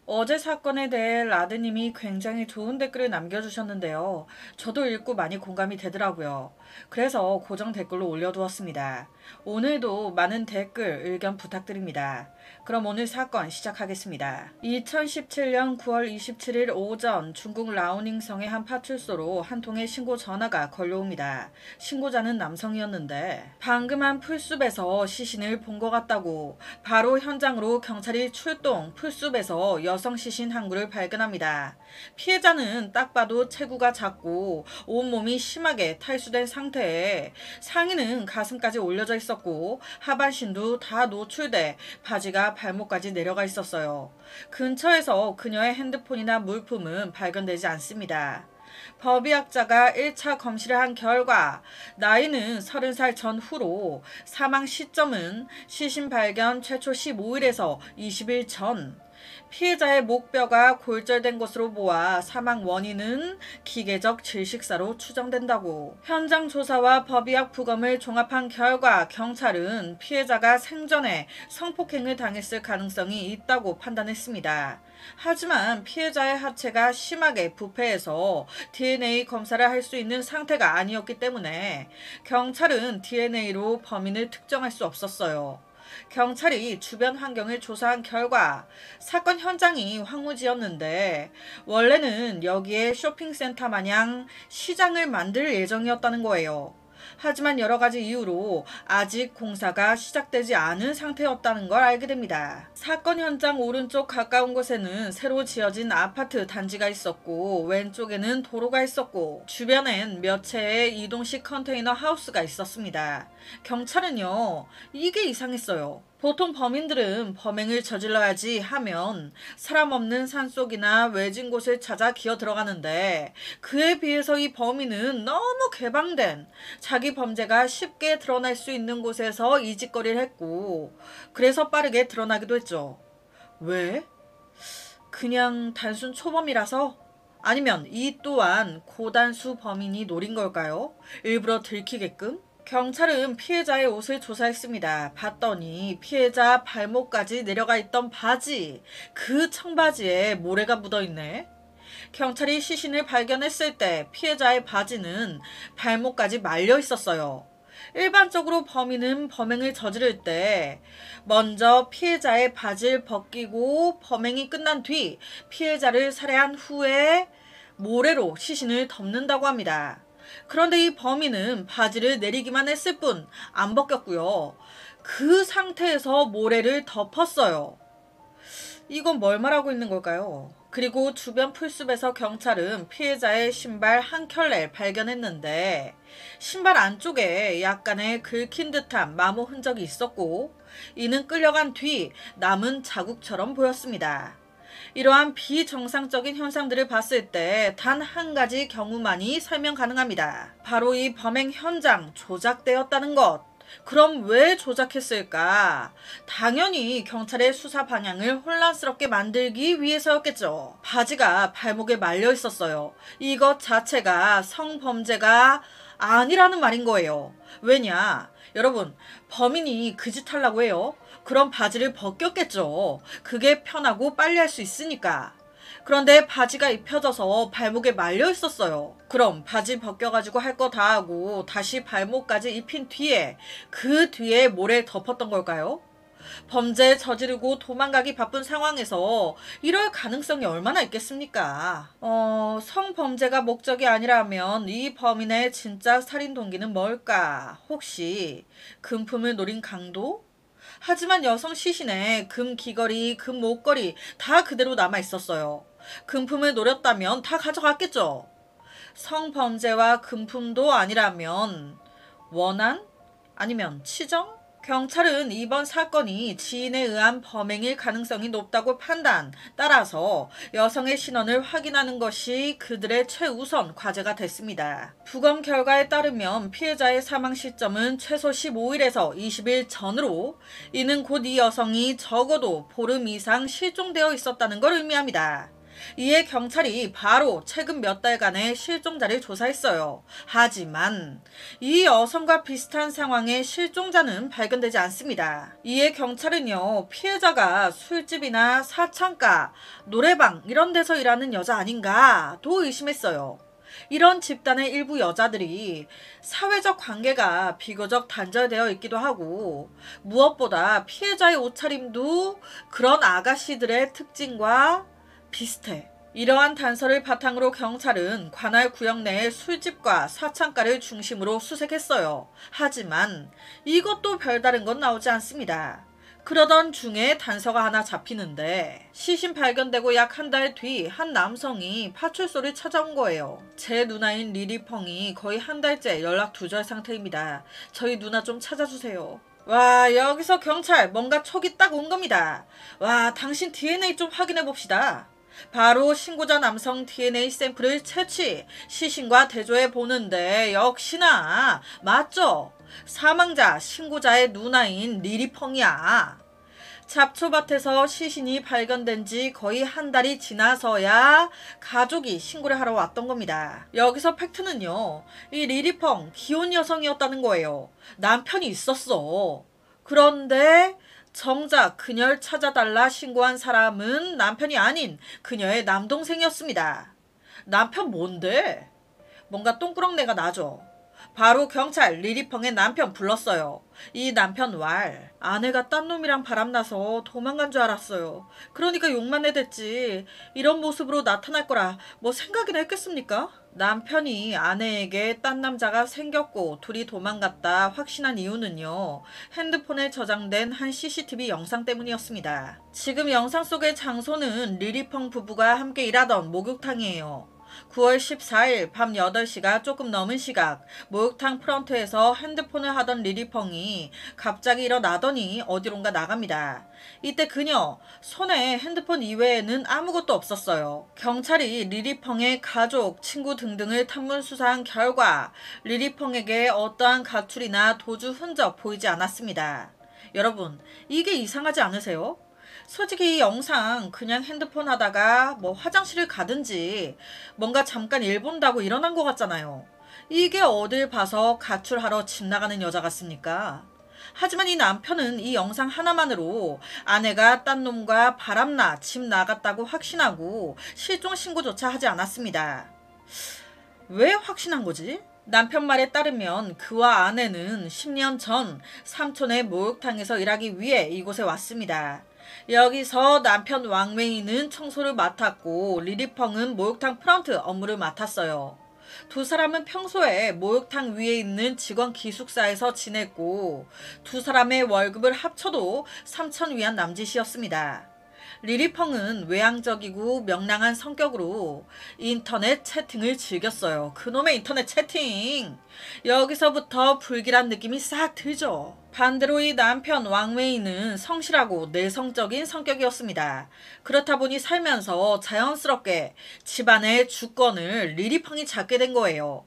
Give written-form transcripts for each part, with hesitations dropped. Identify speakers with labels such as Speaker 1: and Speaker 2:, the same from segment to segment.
Speaker 1: 어제 사건에 대해 라드님이 굉장히 좋은 댓글을 남겨주셨는데요. 저도 읽고 많이 공감이 되더라고요. 그래서 고정 댓글로 올려두었습니다. 오늘도 많은 댓글, 의견 부탁드립니다. 그럼 오늘 사건 시작하겠습니다. 2017년 9월 27일 오전 중국 라오닝성의 한 파출소로 한 통의 신고 전화가 걸려옵니다. 신고자는 남성이었는데 방금 한 풀숲에서 시신을 본 것 같다고 바로 현장으로 경찰이 출동, 풀숲에서 여성 시신 한 구를 발견합니다. 피해자는 딱 봐도 체구가 작고 온몸이 심하게 탈수된 상태에 상의는 가슴까지 올려져 있었고 하반신도 다 노출돼 바지가 발목까지 내려가 있었어요. 근처에서 그녀의 핸드폰이나 물품은 발견되지 않습니다. 법의학자가 1차 검시를 한 결과 나이는 30살 전후로 사망 시점은 시신 발견 최초 15일에서 20일 전, 피해자의 목뼈가 골절된 것으로 보아 사망 원인은 기계적 질식사로 추정된다고. 현장 조사와 법의학 부검을 종합한 결과 경찰은 피해자가 생전에 성폭행을 당했을 가능성이 있다고 판단했습니다. 하지만 피해자의 하체가 심하게 부패해서 DNA 검사를 할 수 있는 상태가 아니었기 때문에 경찰은 DNA로 범인을 특정할 수 없었어요. 경찰이 주변 환경을 조사한 결과 사건 현장이 황무지였는데 원래는 여기에 쇼핑센터 마냥 시장을 만들 예정이었다는 거예요. 하지만 여러 가지 이유로 아직 공사가 시작되지 않은 상태였다는 걸 알게 됩니다. 사건 현장 오른쪽 가까운 곳에는 새로 지어진 아파트 단지가 있었고 왼쪽에는 도로가 있었고 주변엔 몇 채의 이동식 컨테이너 하우스가 있었습니다. 경찰은요, 이게 이상했어요. 보통 범인들은 범행을 저질러야지 하면 사람 없는 산속이나 외진 곳을 찾아 기어 들어가는데 그에 비해서 이 범인은 너무 개방된 자기 범죄가 쉽게 드러날 수 있는 곳에서 이 짓거리를 했고 그래서 빠르게 드러나기도 했죠. 왜? 그냥 단순 초범이라서? 아니면 이 또한 고단수 범인이 노린 걸까요? 일부러 들키게끔? 경찰은 피해자의 옷을 조사했습니다. 봤더니 피해자 발목까지 내려가 있던 바지, 그 청바지에 모래가 묻어있네. 경찰이 시신을 발견했을 때 피해자의 바지는 발목까지 말려 있었어요. 일반적으로 범인은 범행을 저지를 때 먼저 피해자의 바지를 벗기고 범행이 끝난 뒤 피해자를 살해한 후에 모래로 시신을 덮는다고 합니다. 그런데 이 범인은 바지를 내리기만 했을 뿐 안 벗겼고요. 그 상태에서 모래를 덮었어요. 이건 뭘 말하고 있는 걸까요? 그리고 주변 풀숲에서 경찰은 피해자의 신발 한 켤레 발견했는데 신발 안쪽에 약간의 긁힌 듯한 마모 흔적이 있었고 이는 끌려간 뒤 남은 자국처럼 보였습니다. 이러한 비정상적인 현상들을 봤을 때 단 한 가지 경우만이 설명 가능합니다. 바로 이 범행 현장 조작되었다는 것. 그럼 왜 조작했을까? 당연히 경찰의 수사 방향을 혼란스럽게 만들기 위해서였겠죠. 바지가 발목에 말려 있었어요. 이것 자체가 성범죄가 아니라는 말인 거예요. 왜냐? 여러분, 범인이 그 짓 하려고 해요. 그럼 바지를 벗겼겠죠. 그게 편하고 빨리 할 수 있으니까. 그런데 바지가 입혀져서 발목에 말려 있었어요. 그럼 바지 벗겨가지고 할 거 다 하고 다시 발목까지 입힌 뒤에 그 뒤에 모래 덮었던 걸까요? 범죄 저지르고 도망가기 바쁜 상황에서 이럴 가능성이 얼마나 있겠습니까? 성범죄가 목적이 아니라면 이 범인의 진짜 살인 동기는 뭘까? 혹시 금품을 노린 강도? 하지만 여성 시신에 금 귀걸이, 금 목걸이 다 그대로 남아 있었어요. 금품을 노렸다면 다 가져갔겠죠. 성범죄와 금품도 아니라면 원한? 아니면 치정? 경찰은 이번 사건이 지인에 의한 범행일 가능성이 높다고 판단, 따라서 여성의 신원을 확인하는 것이 그들의 최우선 과제가 됐습니다. 부검 결과에 따르면 피해자의 사망 시점은 최소 15일에서 20일 전으로 이는 곧 이 여성이 적어도 보름 이상 실종되어 있었다는 걸 의미합니다. 이에 경찰이 바로 최근 몇 달간의 실종자를 조사했어요. 하지만 이 여성과 비슷한 상황의 실종자는 발견되지 않습니다. 이에 경찰은요, 피해자가 술집이나 사창가, 노래방 이런 데서 일하는 여자 아닌가도 의심했어요. 이런 집단의 일부 여자들이 사회적 관계가 비교적 단절되어 있기도 하고, 무엇보다 피해자의 옷차림도 그런 아가씨들의 특징과 비슷해. 이러한 단서를 바탕으로 경찰은 관할 구역 내의 술집과 사창가를 중심으로 수색했어요. 하지만 이것도 별다른 건 나오지 않습니다. 그러던 중에 단서가 하나 잡히는데, 시신 발견되고 약 한 달 뒤 한 남성이 파출소를 찾아온 거예요. 제 누나인 리리펑이 거의 한 달째 연락 두절 상태입니다. 저희 누나 좀 찾아주세요. 와, 여기서 경찰 뭔가 촉이 딱 온 겁니다. 와, 당신 DNA 좀 확인해 봅시다. 바로 신고자 남성 DNA 샘플을 채취, 시신과 대조해 보는데 역시나 맞죠? 사망자 신고자의 누나인 리리펑이야. 잡초밭에서 시신이 발견된 지 거의 한 달이 지나서야 가족이 신고를 하러 왔던 겁니다. 여기서 팩트는요, 이 리리펑 기혼 여성이었다는 거예요. 남편이 있었어. 그런데 정작 그녀를 찾아달라 신고한 사람은 남편이 아닌 그녀의 남동생이었습니다. 남편 뭔데? 뭔가 똥꾸렁내가 나죠. 바로 경찰 리리펑의 남편 불렀어요. 이 남편 왈, 아내가 딴 놈이랑 바람나서 도망간 줄 알았어요. 그러니까 욕만 내댔지 이런 모습으로 나타날 거라 뭐 생각이나 했겠습니까? 남편이 아내에게 딴 남자가 생겼고 둘이 도망갔다 확신한 이유는요, 핸드폰에 저장된 한 CCTV 영상 때문이었습니다. 지금 영상 속의 장소는 리리펑 부부가 함께 일하던 목욕탕이에요. 9월 14일 밤 8시가 조금 넘은 시각, 목욕탕 프런트에서 핸드폰을 하던 리리펑이 갑자기 일어나더니 어디론가 나갑니다. 이때 그녀 손에 핸드폰 이외에는 아무것도 없었어요. 경찰이 리리펑의 가족, 친구 등등을 탐문 수사한 결과 리리펑에게 어떠한 가출이나 도주 흔적 보이지 않았습니다. 여러분, 이게 이상하지 않으세요? 솔직히 이 영상 그냥 핸드폰 하다가 뭐 화장실을 가든지 뭔가 잠깐 일 본다고 일어난 것 같잖아요. 이게 어딜 봐서 가출하러 집 나가는 여자 같습니까? 하지만 이 남편은 이 영상 하나만으로 아내가 딴 놈과 바람나 집 나갔다고 확신하고 실종 신고조차 하지 않았습니다. 왜 확신한 거지? 남편 말에 따르면 그와 아내는 10년 전 삼촌의 목욕탕에서 일하기 위해 이곳에 왔습니다. 여기서 남편 왕웨이는 청소를 맡았고 리리펑은 목욕탕 프런트 업무를 맡았어요. 두 사람은 평소에 목욕탕 위에 있는 직원 기숙사에서 지냈고 두 사람의 월급을 합쳐도 3천 위안 남짓이었습니다. 리리펑은 외향적이고 명랑한 성격으로 인터넷 채팅을 즐겼어요. 그놈의 인터넷 채팅! 여기서부터 불길한 느낌이 싹 들죠. 반대로 이 남편 왕웨이는 성실하고 내성적인 성격이었습니다. 그렇다 보니 살면서 자연스럽게 집안의 주권을 리리펑이 잡게 된 거예요.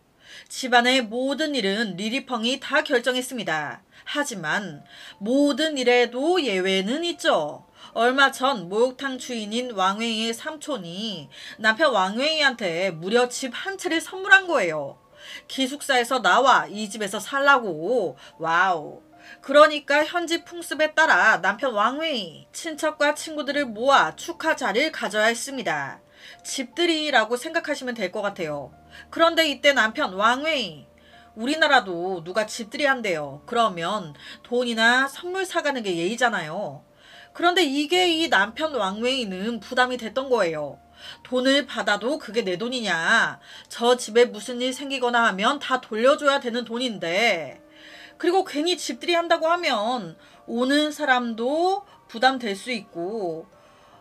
Speaker 1: 집안의 모든 일은 리리펑이 다 결정했습니다. 하지만 모든 일에도 예외는 있죠. 얼마 전 목욕탕 주인인 왕웨이의 삼촌이 남편 왕웨이한테 무려 집 한 채를 선물한 거예요. 기숙사에서 나와 이 집에서 살라고. 와우. 그러니까 현지 풍습에 따라 남편 왕웨이, 친척과 친구들을 모아 축하 자리를 가져야 했습니다. 집들이라고 생각하시면 될 것 같아요. 그런데 이때 남편 왕웨이, 우리나라도 누가 집들이 한대요. 그러면 돈이나 선물 사가는 게 예의잖아요. 그런데 이게 이 남편 왕웨이는 부담이 됐던 거예요. 돈을 받아도 그게 내 돈이냐. 저 집에 무슨 일 생기거나 하면 다 돌려줘야 되는 돈인데. 그리고 괜히 집들이 한다고 하면 오는 사람도 부담될 수 있고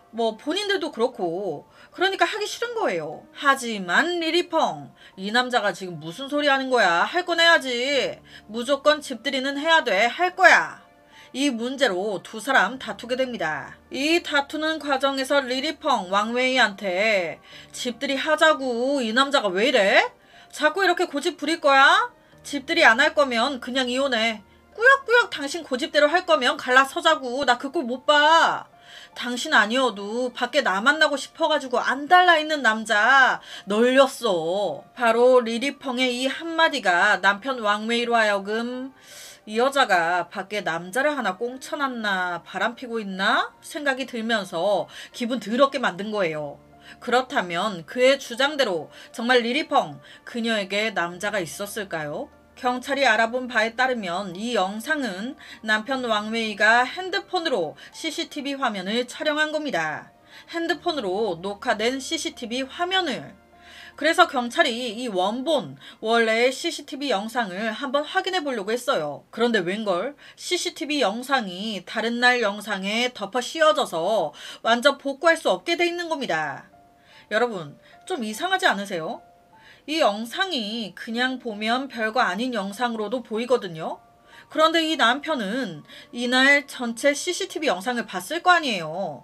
Speaker 1: 뭐 본인들도 그렇고 그러니까 하기 싫은 거예요. 하지만 리리펑, 이 남자가 지금 무슨 소리 하는 거야. 할 건 해야지. 무조건 집들이는 해야 돼. 할 거야. 이 문제로 두 사람 다투게 됩니다. 이 다투는 과정에서 리리펑 왕웨이한테 집들이 하자고. 이 남자가 왜 이래? 자꾸 이렇게 고집 부릴 거야? 집들이 안 할 거면 그냥 이혼해. 꾸역꾸역 당신 고집대로 할 거면 갈라서자고. 나 그 꼴 못 봐. 당신 아니어도 밖에 나 만나고 싶어가지고 안 달라있는 남자 널렸어. 바로 리리펑의 이 한마디가 남편 왕웨이로 하여금 이 여자가 밖에 남자를 하나 꽁쳐놨나 바람피고 있나 생각이 들면서 기분 더럽게 만든 거예요. 그렇다면 그의 주장대로 정말 리리펑 그녀에게 남자가 있었을까요? 경찰이 알아본 바에 따르면 이 영상은 남편 왕웨이가 핸드폰으로 CCTV 화면을 촬영한 겁니다. 핸드폰으로 녹화된 CCTV 화면을. 그래서 경찰이 이 원래의 CCTV 영상을 한번 확인해 보려고 했어요. 그런데 웬걸 CCTV 영상이 다른 날 영상에 덮어 씌워져서 완전 복구할 수 없게 돼 있는 겁니다. 여러분 좀 이상하지 않으세요? 이 영상이 그냥 보면 별거 아닌 영상으로도 보이거든요. 그런데 이 남편은 이날 전체 CCTV 영상을 봤을 거 아니에요.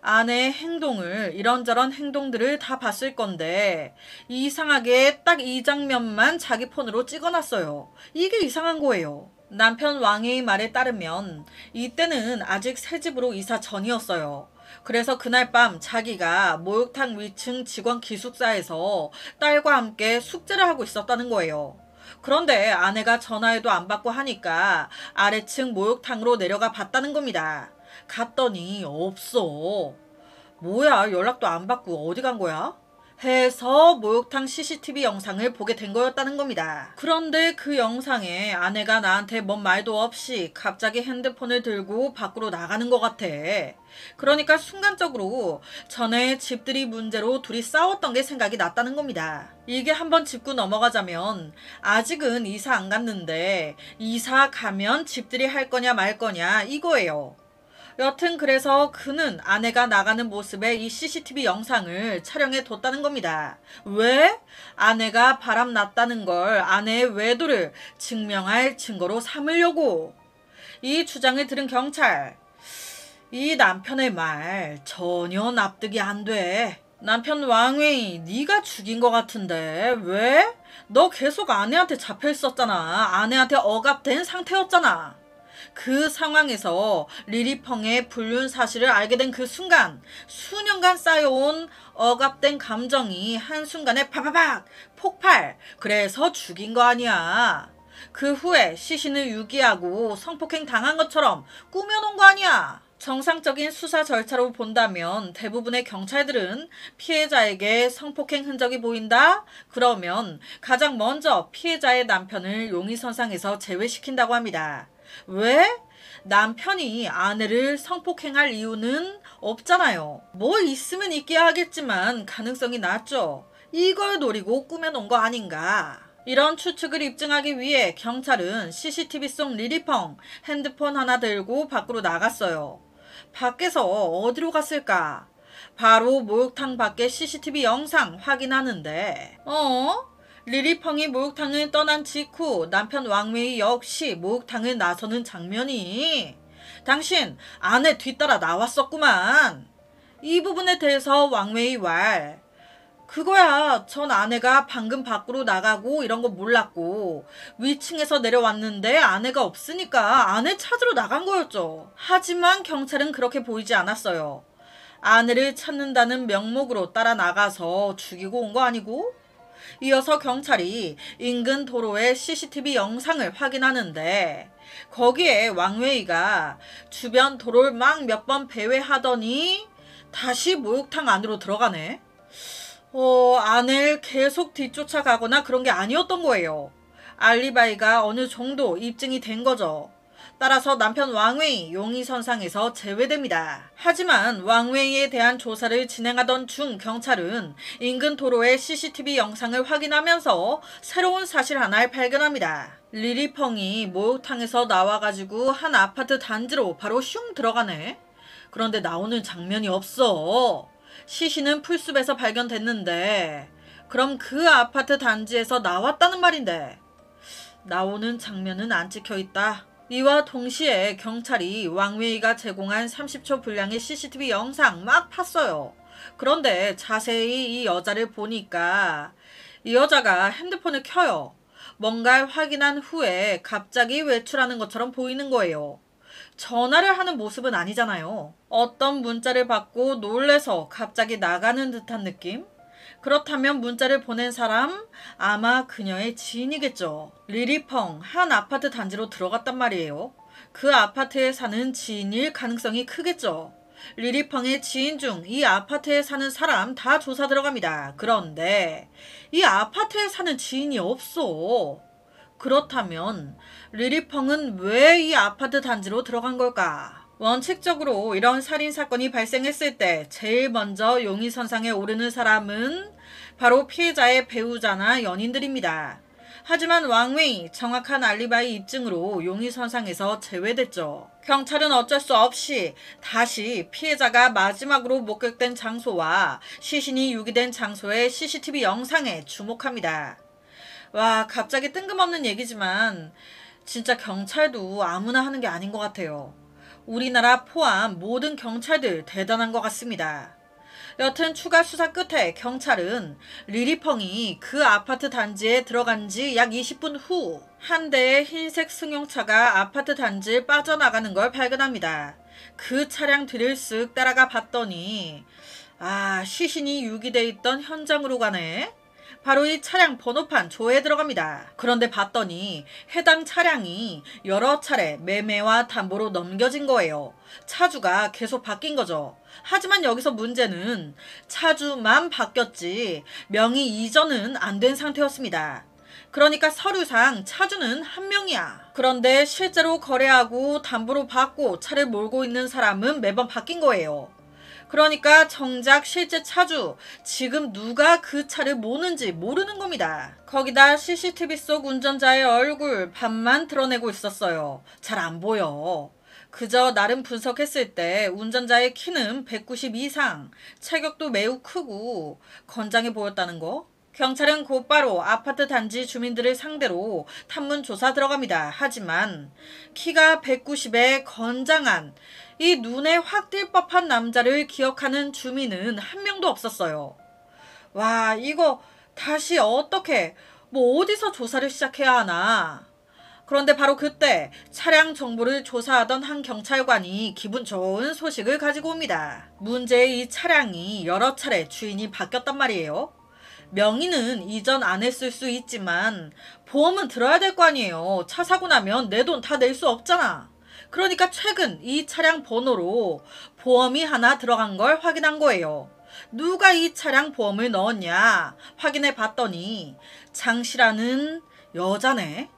Speaker 1: 아내의 행동을 이런저런 행동들을 다 봤을 건데 이상하게 딱 이 장면만 자기 폰으로 찍어놨어요. 이게 이상한 거예요. 남편 왕의 말에 따르면 이때는 아직 새 집으로 이사 전이었어요. 그래서 그날 밤 자기가 목욕탕 위층 직원 기숙사에서 딸과 함께 숙제를 하고 있었다는 거예요. 그런데 아내가 전화해도 안 받고 하니까 아래층 목욕탕으로 내려가 봤다는 겁니다. 갔더니 없어. 뭐야 연락도 안 받고 어디 간 거야? 해서 목욕탕 CCTV 영상을 보게 된 거였다는 겁니다. 그런데 그 영상에 아내가 나한테 뭔 말도 없이 갑자기 핸드폰을 들고 밖으로 나가는 것 같아. 그러니까 순간적으로 전에 집들이 문제로 둘이 싸웠던 게 생각이 났다는 겁니다. 이게 한번 짚고 넘어가자면 아직은 이사 안 갔는데 이사 가면 집들이 할 거냐 말 거냐 이거예요. 여튼 그래서 그는 아내가 나가는 모습의 이 CCTV 영상을 촬영해 뒀다는 겁니다. 왜? 아내가 바람났다는 걸 아내의 외도를 증명할 증거로 삼으려고. 이 주장을 들은 경찰. 이 남편의 말 전혀 납득이 안 돼. 남편 왕웨이 네가 죽인 것 같은데 왜? 너 계속 아내한테 잡혀 있었잖아. 아내한테 억압된 상태였잖아. 그 상황에서 리리펑의 불륜 사실을 알게 된 그 순간 수년간 쌓여온 억압된 감정이 한순간에 파바박 폭발. 그래서 죽인 거 아니야. 그 후에 시신을 유기하고 성폭행 당한 것처럼 꾸며놓은 거 아니야. 정상적인 수사 절차로 본다면 대부분의 경찰들은 피해자에게 성폭행 흔적이 보인다? 그러면 가장 먼저 피해자의 남편을 용의선상에서 제외시킨다고 합니다. 왜? 남편이 아내를 성폭행할 이유는 없잖아요. 뭐 있으면 있게 하겠지만 가능성이 낮죠. 이걸 노리고 꾸며놓은 거 아닌가. 이런 추측을 입증하기 위해 경찰은 CCTV 속 리리펑 핸드폰 하나 들고 밖으로 나갔어요. 밖에서 어디로 갔을까? 바로 목욕탕 밖의 CCTV 영상 확인하는데 리리펑이 목욕탕을 떠난 직후 남편 왕웨이 역시 목욕탕을 나서는 장면이 당신 아내 뒤따라 나왔었구만. 이 부분에 대해서 왕웨이 말 그거야 전 아내가 방금 밖으로 나가고 이런 거 몰랐고 위층에서 내려왔는데 아내가 없으니까 아내 찾으러 나간 거였죠. 하지만 경찰은 그렇게 보이지 않았어요. 아내를 찾는다는 명목으로 따라 나가서 죽이고 온 거 아니고? 이어서 경찰이 인근 도로의 CCTV 영상을 확인하는데 거기에 왕웨이가 주변 도로를 막 몇 번 배회하더니 다시 목욕탕 안으로 들어가네. 아내를 계속 뒤쫓아가거나 그런 게 아니었던 거예요. 알리바이가 어느 정도 입증이 된 거죠. 따라서 남편 왕웨이 용의선상에서 제외됩니다. 하지만 왕웨이에 대한 조사를 진행하던 중 경찰은 인근 도로의 CCTV 영상을 확인하면서 새로운 사실 하나를 발견합니다. 리리펑이 목욕탕에서 나와가지고 한 아파트 단지로 바로 슝 들어가네. 그런데 나오는 장면이 없어. 시신은 풀숲에서 발견됐는데 그럼 그 아파트 단지에서 나왔다는 말인데 나오는 장면은 안 찍혀있다. 이와 동시에 경찰이 왕웨이가 제공한 30초 분량의 CCTV 영상 막 팠어요. 그런데 자세히 이 여자를 보니까 이 여자가 핸드폰을 켜요. 뭔가를 확인한 후에 갑자기 외출하는 것처럼 보이는 거예요. 전화를 하는 모습은 아니잖아요. 어떤 문자를 받고 놀래서 갑자기 나가는 듯한 느낌? 그렇다면 문자를 보낸 사람 아마 그녀의 지인이겠죠. 리리펑 한 아파트 단지로 들어갔단 말이에요. 그 아파트에 사는 지인일 가능성이 크겠죠. 리리펑의 지인 중 이 아파트에 사는 사람 다 조사 들어갑니다. 그런데 이 아파트에 사는 지인이 없어. 그렇다면 리리펑은 왜 이 아파트 단지로 들어간 걸까? 원칙적으로 이런 살인사건이 발생했을 때 제일 먼저 용의선상에 오르는 사람은 바로 피해자의 배우자나 연인들입니다. 하지만 왕웨이 정확한 알리바이 입증으로 용의선상에서 제외됐죠. 경찰은 어쩔 수 없이 다시 피해자가 마지막으로 목격된 장소와 시신이 유기된 장소의 CCTV 영상에 주목합니다. 와, 갑자기 뜬금없는 얘기지만 진짜 경찰도 아무나 하는 게 아닌 것 같아요. 우리나라 포함 모든 경찰들 대단한 것 같습니다. 여튼 추가 수사 끝에 경찰은 리리펑이 그 아파트 단지에 들어간 지 약 20분 후 한 대의 흰색 승용차가 아파트 단지를 빠져나가는 걸 발견합니다. 그 차량 뒤를 쓱 따라가 봤더니 시신이 유기돼 있던 현장으로 가네. 바로 이 차량 번호판 조회에 들어갑니다. 그런데 봤더니 해당 차량이 여러 차례 매매와 담보로 넘겨진 거예요. 차주가 계속 바뀐 거죠. 하지만 여기서 문제는 차주만 바뀌었지 명의 이전은 안 된 상태였습니다. 그러니까 서류상 차주는 한 명이야. 그런데 실제로 거래하고 담보로 받고 차를 몰고 있는 사람은 매번 바뀐 거예요. 그러니까 정작 실제 차주, 지금 누가 그 차를 모는지 모르는 겁니다. 거기다 CCTV 속 운전자의 얼굴 반만 드러내고 있었어요. 잘 안 보여. 그저 나름 분석했을 때 운전자의 키는 190 이상, 체격도 매우 크고 건장해 보였다는 거. 경찰은 곧바로 아파트 단지 주민들을 상대로 탐문 조사 들어갑니다. 하지만 키가 190에 건장한 이 눈에 확 띌 법한 남자를 기억하는 주민은 한 명도 없었어요. 와, 이거 다시 어떻게 어디서 조사를 시작해야 하나. 그런데 바로 그때 차량 정보를 조사하던 한 경찰관이 기분 좋은 소식을 가지고 옵니다. 문제의 이 차량이 여러 차례 주인이 바뀌었단 말이에요. 명의는 이전 안 했을 수 있지만 보험은 들어야 될 거 아니에요. 차 사고 나면 내 돈 다 낼 수 없잖아. 그러니까 최근 이 차량 번호로 보험이 하나 들어간 걸 확인한 거예요. 누가 이 차량 보험을 넣었냐 확인해 봤더니 장씨라는 여자네.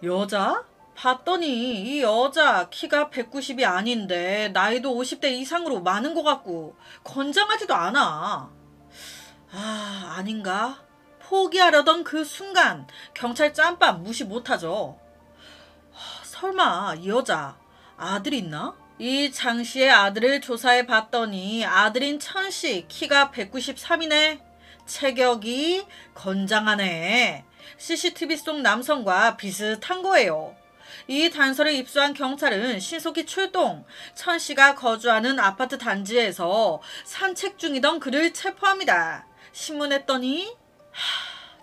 Speaker 1: 여자? 봤더니 이 여자 키가 190이 아닌데 나이도 50대 이상으로 많은 것 같고 건장하지도 않아. 아닌가? 포기하려던 그 순간 경찰 짬밥 무시 못하죠. 설마 이 여자 아들 있나? 이 장씨의 아들을 조사해 봤더니 아들인 천씨 키가 193이네. 체격이 건장하네. CCTV 속 남성과 비슷한 거예요. 이 단서를 입수한 경찰은 신속히 출동. 천씨가 거주하는 아파트 단지에서 산책 중이던 그를 체포합니다. 신문했더니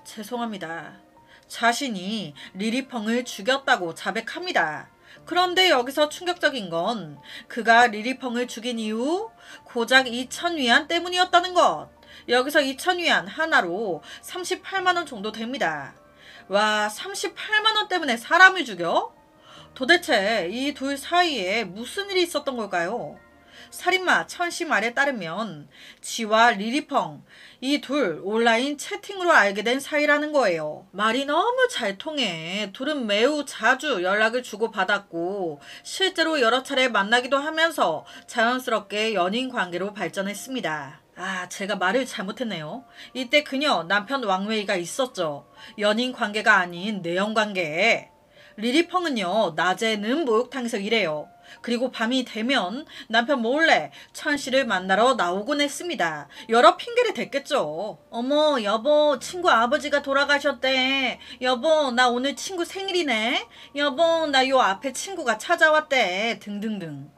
Speaker 1: 죄송합니다. 자신이 리리펑을 죽였다고 자백합니다. 그런데 여기서 충격적인 건 그가 리리펑을 죽인 이유 고작 2,000위안 때문이었다는 것. 여기서 2,000위안 하나로 38만원 정도 됩니다. 와, 38만원 때문에 사람을 죽여? 도대체 이 둘 사이에 무슨 일이 있었던 걸까요? 살인마 천씨 말에 따르면 지와 리리펑 이 둘 온라인 채팅으로 알게 된 사이라는 거예요. 말이 너무 잘 통해. 둘은 매우 자주 연락을 주고받았고 실제로 여러 차례 만나기도 하면서 자연스럽게 연인 관계로 발전했습니다. 제가 말을 잘못했네요. 이때 그녀 남편 왕웨이가 있었죠. 연인 관계가 아닌 내연 관계. 리리펑은요 낮에는 목욕탕에서 일해요. 그리고 밤이 되면 남편 몰래 천씨를 만나러 나오곤 했습니다. 여러 핑계를 댔겠죠. 어머 여보 친구 아버지가 돌아가셨대. 여보 나 오늘 친구 생일이네. 여보 나 요 앞에 친구가 찾아왔대. 등등등.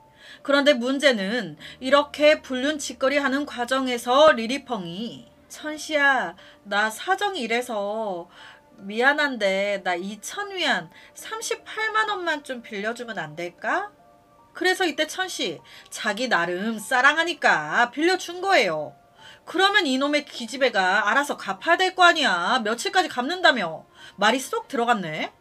Speaker 1: 그런데 문제는 이렇게 불륜짓거리하는 과정에서 리리펑이 천씨야 나 사정이 이래서 미안한데 나 2,000위안 38만 원만 좀 빌려주면 안 될까? 그래서 이때 천씨 자기 나름 싸랑하니까 빌려준 거예요. 그러면 이놈의 기집애가 알아서 갚아야 될 거 아니야. 며칠까지 갚는다며. 말이 쏙 들어갔네.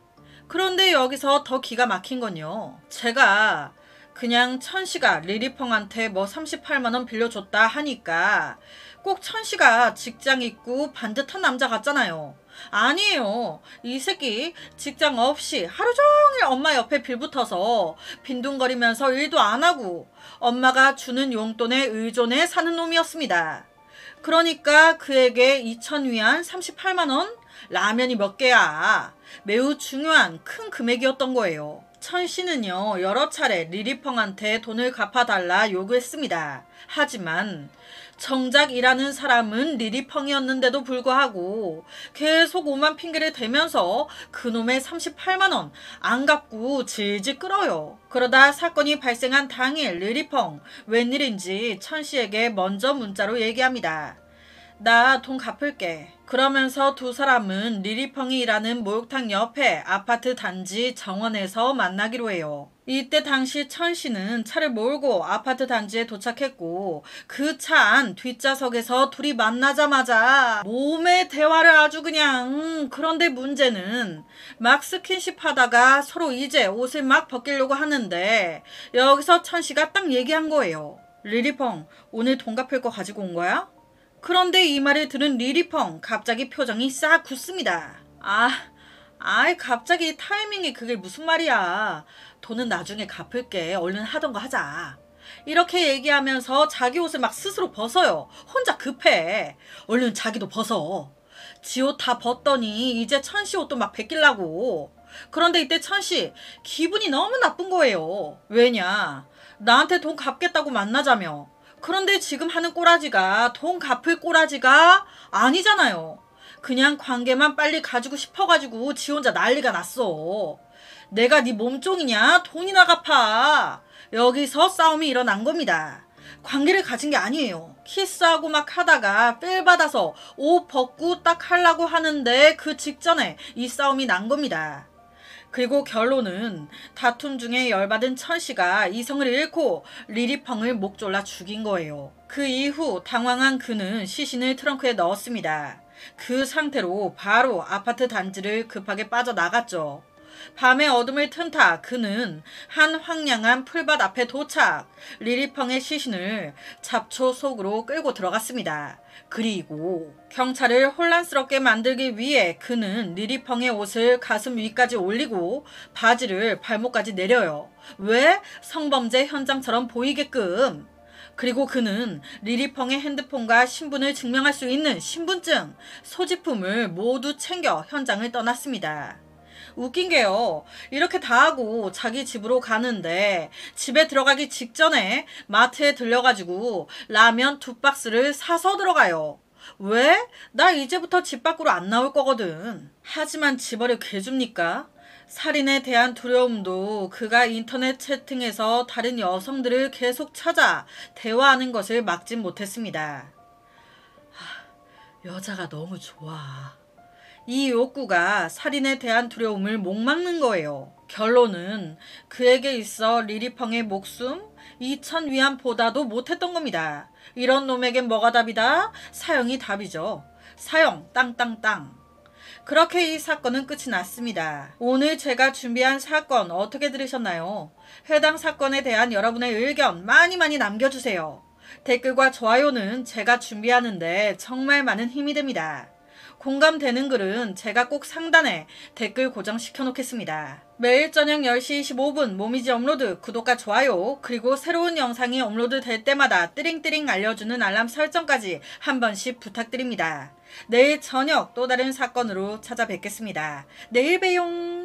Speaker 1: 그런데 여기서 더 기가 막힌 건요. 제가 그냥 천씨가 리리펑한테 뭐 38만 원 빌려줬다 하니까 꼭 천씨가 직장 있고 반듯한 남자 같잖아요. 아니에요. 이 새끼 직장 없이 하루 종일 엄마 옆에 빌붙어서 빈둥거리면서 일도 안 하고 엄마가 주는 용돈에 의존해 사는 놈이었습니다. 그러니까 그에게 2,000위안 38만 원? 라면이 몇 개야. 매우 중요한 큰 금액이었던 거예요. 천씨는요 여러 차례 리리펑한테 돈을 갚아달라 요구했습니다. 하지만 정작 일하는 사람은 리리펑이었는데도 불구하고 계속 오만 핑계를 대면서 그놈의 38만원 안 갚고 질질 끌어요. 그러다 사건이 발생한 당일 리리펑 웬일인지 천씨에게 먼저 문자로 얘기합니다. 나 돈 갚을게. 그러면서 두 사람은 리리펑이 일하는 목욕탕 옆에 아파트 단지 정원에서 만나기로 해요. 이때 당시 천씨는 차를 몰고 아파트 단지에 도착했고 그 차 안 뒷좌석에서 둘이 만나자마자 몸의 대화를 아주 그냥. 그런데 문제는 막 스킨십 하다가 서로 이제 옷을 막 벗기려고 하는데 여기서 천씨가 딱 얘기한 거예요. 리리펑 오늘 돈 갚을 거 가지고 온 거야? 그런데 이 말을 들은 리리펑 갑자기 표정이 싹 굳습니다. 갑자기 타이밍이 그게 무슨 말이야. 돈은 나중에 갚을게. 얼른 하던 거 하자. 이렇게 얘기하면서 자기 옷을 막 스스로 벗어요. 혼자 급해. 얼른 자기도 벗어. 지 옷 다 벗더니 이제 천씨 옷도 막 벗기려고. 그런데 이때 천씨 기분이 너무 나쁜 거예요. 왜냐? 나한테 돈 갚겠다고 만나자며. 그런데 지금 하는 꼬라지가 돈 갚을 꼬라지가 아니잖아요. 그냥 관계만 빨리 가지고 싶어가지고 지 혼자 난리가 났어. 내가 네 몸종이냐? 돈이나 갚아. 여기서 싸움이 일어난 겁니다. 관계를 가진 게 아니에요. 키스하고 막 하다가 필 받아서 옷 벗고 딱 하려고 하는데 그 직전에 이 싸움이 난 겁니다. 그리고 결론은 다툼 중에 열받은 천씨가 이성을 잃고 리리펑을 목 졸라 죽인 거예요. 그 이후 당황한 그는 시신을 트렁크에 넣었습니다. 그 상태로 바로 아파트 단지를 급하게 빠져나갔죠. 밤의 어둠을 틈타 그는 한 황량한 풀밭 앞에 도착. 리리펑의 시신을 잡초 속으로 끌고 들어갔습니다. 그리고 경찰을 혼란스럽게 만들기 위해 그는 리리펑의 옷을 가슴 위까지 올리고 바지를 발목까지 내려요. 왜? 성범죄 현장처럼 보이게끔. 그리고 그는 리리펑의 핸드폰과 신분을 증명할 수 있는 신분증, 소지품을 모두 챙겨 현장을 떠났습니다. 웃긴 게요. 이렇게 다 하고 자기 집으로 가는데 집에 들어가기 직전에 마트에 들려가지고 라면 2박스를 사서 들어가요. 왜? 나 이제부터 집 밖으로 안 나올 거거든. 하지만 집어를 개줍니까? 살인에 대한 두려움도 그가 인터넷 채팅에서 다른 여성들을 계속 찾아 대화하는 것을 막진 못했습니다. 여자가 너무 좋아. 이 욕구가 살인에 대한 두려움을 못 막는 거예요. 결론은 그에게 있어 리리펑의 목숨 2,000위안보다도 못했던 겁니다. 이런 놈에겐 뭐가 답이다? 사형이 답이죠. 사형 땅땅땅. 그렇게 이 사건은 끝이 났습니다. 오늘 제가 준비한 사건 어떻게 들으셨나요? 해당 사건에 대한 여러분의 의견 많이 남겨주세요. 댓글과 좋아요는 제가 준비하는데 정말 많은 힘이 됩니다. 공감되는 글은 제가 꼭 상단에 댓글 고정시켜 놓겠습니다. 매일 저녁 10시 25분 모미지 업로드 구독과 좋아요 그리고 새로운 영상이 업로드 될 때마다 띠링띠링 알려주는 알람 설정까지 한 번씩 부탁드립니다. 내일 저녁 또 다른 사건으로 찾아뵙겠습니다. 내일 봬용.